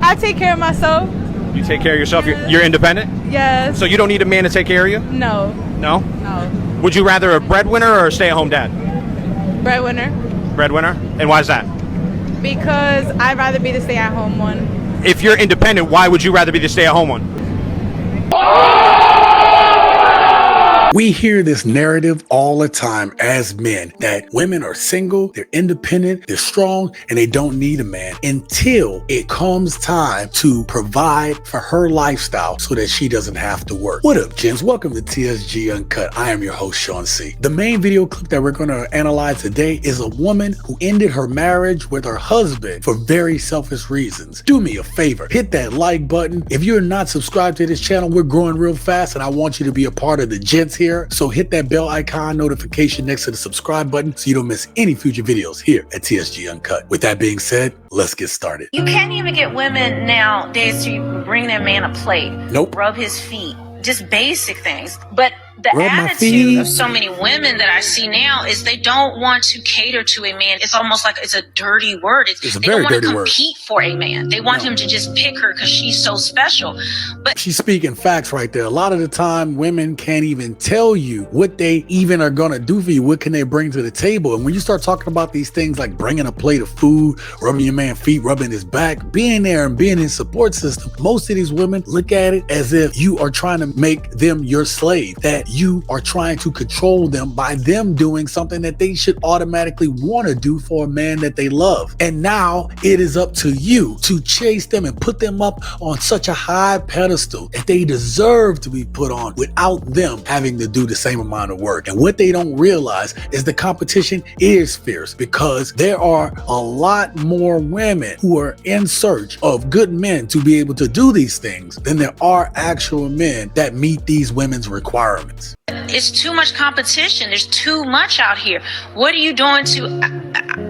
I take care of myself. You take care of yourself? You're independent? Yes. So you don't need a man to take care of you? No. No? No. Would you rather a breadwinner or a stay-at-home dad? Breadwinner. Breadwinner? And why is that? Because I'd rather be the stay-at-home one. If you're independent, why would you rather be the stay-at-home one? We hear this narrative all the time as men that women are single, they're independent, they're strong, and they don't need a man until it comes time to provide for her lifestyle so that she doesn't have to work. What up, gents? Welcome to TSG Uncut. I am your host, Sean C. The main video clip that we're going to analyze today is a woman who ended her marriage with her husband for very selfish reasons. Do me a favor, hit that like button. If you're not subscribed to this channel, we're growing real fast and I want you to be a part of the gents here. So hit that bell icon notification next to the subscribe button so you don't miss any future videos here at TSG Uncut. With that being said, let's get started. You can't even get women nowadays to bring their man a plate. Nope. Rub his feet. Just basic things. But the Rub my attitude feet. of so many women that I see now is they don't want to cater to a man. It's almost like it's a dirty word. It's a they very don't want dirty to word. compete for a man. They want him to just pick her because she's so special. But She's speaking facts right there. A lot of the time, women can't even tell you what they even are going to do for you. What can they bring to the table? And when you start talking about these things like bringing a plate of food, rubbing your man's feet, rubbing his back, being there and being his support system, most of these women look at it as if you are trying to make them your slave, that you are trying to control them by them doing something that they should automatically want to do for a man that they love. And now it is up to you to chase them and put them up on such a high pedestal that they deserve to be put on without them having to do the same amount of work. And what they don't realize is the competition is fierce because there are a lot more women who are in search of good men to be able to do these things than there are actual men that meet these women's requirements. it's too much competition. There's too much out here. What are you doing to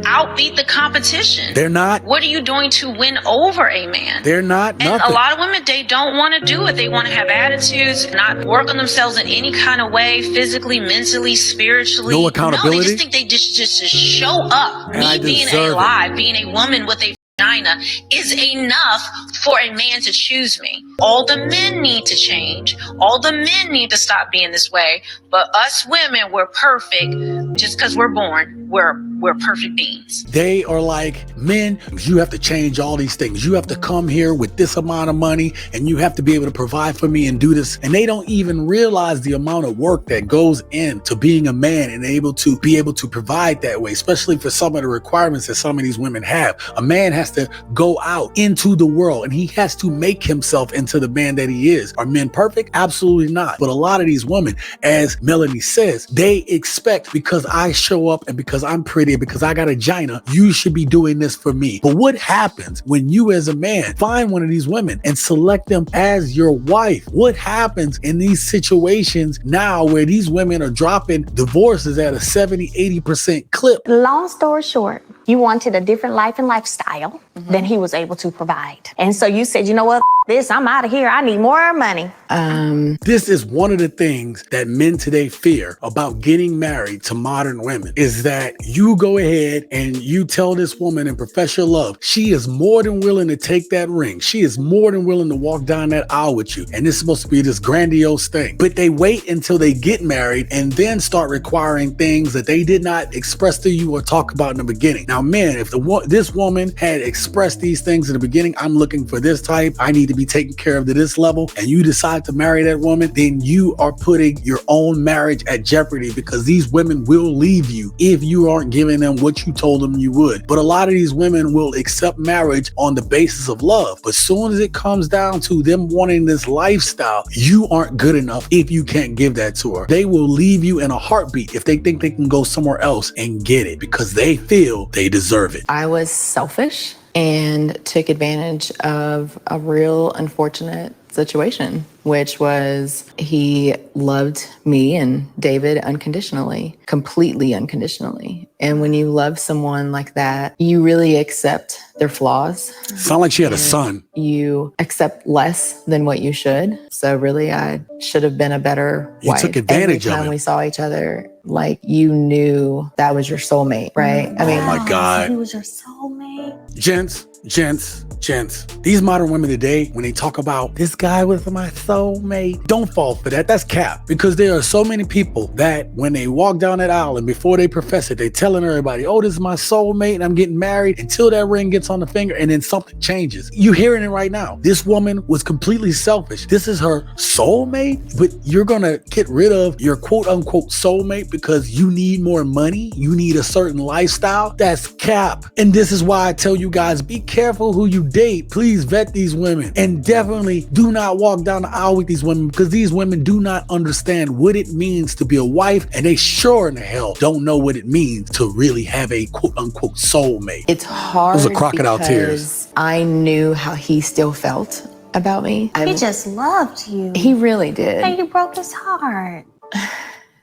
outbeat the competition? They're not. What are you doing to win over a man? They're not. And Nothing. a lot of women, they don't want to do it. They want to have attitudes, not work on themselves in any kind of way, physically, mentally, spiritually. No accountability. No, they just think they just show up. And I Me being deserve it. alive, being a woman with a vagina is enough for a man to choose me. All the men need to change. All the men need to stop being this way. But us women, we're perfect just because we're born. We're perfect beings. They are like, men, you have to change all these things. You have to come here with this amount of money and you have to be able to provide for me and do this. And they don't even realize the amount of work that goes into being a man and able to be able to provide that way, especially for some of the requirements that some of these women have. A man has to go out into the world and he has to make himself into the man that he is. Are men perfect? Absolutely not. But a lot of these women, as Melanie says, they expect because I show up and because I'm pretty, because I got a vagina, you should be doing this for me. But what happens when you as a man find one of these women and select them as your wife? What happens in these situations now where these women are dropping divorces at a 70-80% clip? Long story short, you wanted a different life and lifestyle than he was able to provide. And so you said, you know what, this, I'm out of here. I need more money. This is one of the things that men today fear about getting married to modern women is that you go ahead and you tell this woman and profess your love. She is more than willing to take that ring. She is more than willing to walk down that aisle with you. And this is supposed to be this grandiose thing. But they wait until they get married and then start requiring things that they did not express to you or talk about in the beginning. Now, men, if this woman had expressed these things in the beginning, I'm looking for this type, I need to be taken care of to this level, and you decide to marry that woman, then you are putting your own marriage at jeopardy because these women will leave you if you aren't giving them what you told them you would. But a lot of these women will accept marriage on the basis of love. But soon as it comes down to them wanting this lifestyle, you aren't good enough if you can't give that to her. They will leave you in a heartbeat if they think they can go somewhere else and get it because they feel they deserve it. I was selfish and took advantage of a real unfortunate situation, which was he loved me and David unconditionally, completely unconditionally. And when you love someone like that, you really accept their flaws. Sound like she had a son. You accept less than what you should. So really, I should have been a better wife. You took advantage Every of time it. we saw each other, like you knew that was your soulmate, right? I mean, Oh my God. He was your soulmate. Gents, Gents, these modern women today, when they talk about this guy was my soulmate, don't fall for that. That's cap. Because there are so many people that when they walk down that aisle and before they profess it, they're telling everybody, oh, this is my soulmate and I'm getting married until that ring gets on the finger and then something changes. You hearing it right now. This woman was completely selfish. This is her soulmate, but you're gonna get rid of your quote unquote soulmate because you need more money, you need a certain lifestyle. That's cap. And this is why I tell you guys, be careful who you date. Please vet these women and definitely do not walk down the aisle with these women because these women do not understand what it means to be a wife, and they sure in the hell don't know what it means to really have a quote unquote soulmate. It's hard. Those are crocodile because tears. I knew how he still felt about me. He just loved you. He really did. And you broke his heart.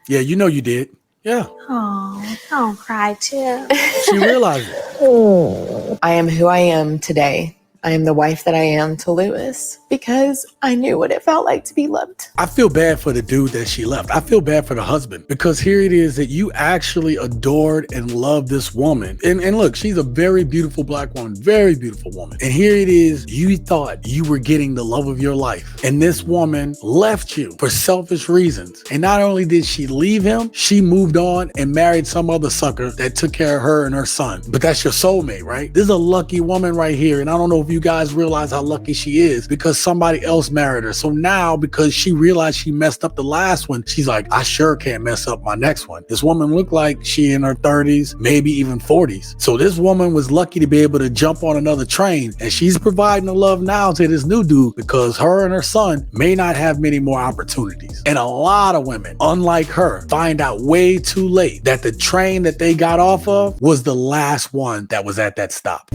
Yeah, you know you did. Yeah. Oh, don't cry, too. She realized it. I am who I am today. I am the wife that I am to Lewis because I knew what it felt like to be loved. I feel bad for the dude that she left. I feel bad for the husband because here it is that you actually adored and loved this woman. And look, she's a very beautiful black woman, very beautiful woman. And here it is, you thought you were getting the love of your life. And this woman left you for selfish reasons. And not only did she leave him, she moved on and married some other sucker that took care of her and her son. But that's your soulmate, right? This is a lucky woman right here. And I don't know if you guys realize how lucky she is because somebody else married her. So now, because she realized she messed up the last one, she's like, I sure can't mess up my next one. This woman looked like she in her 30s, maybe even 40s. So this woman was lucky to be able to jump on another train, and she's providing the love now to this new dude because her and her son may not have many more opportunities. And a lot of women, unlike her, find out way too late that the train that they got off of was the last one that was at that stop.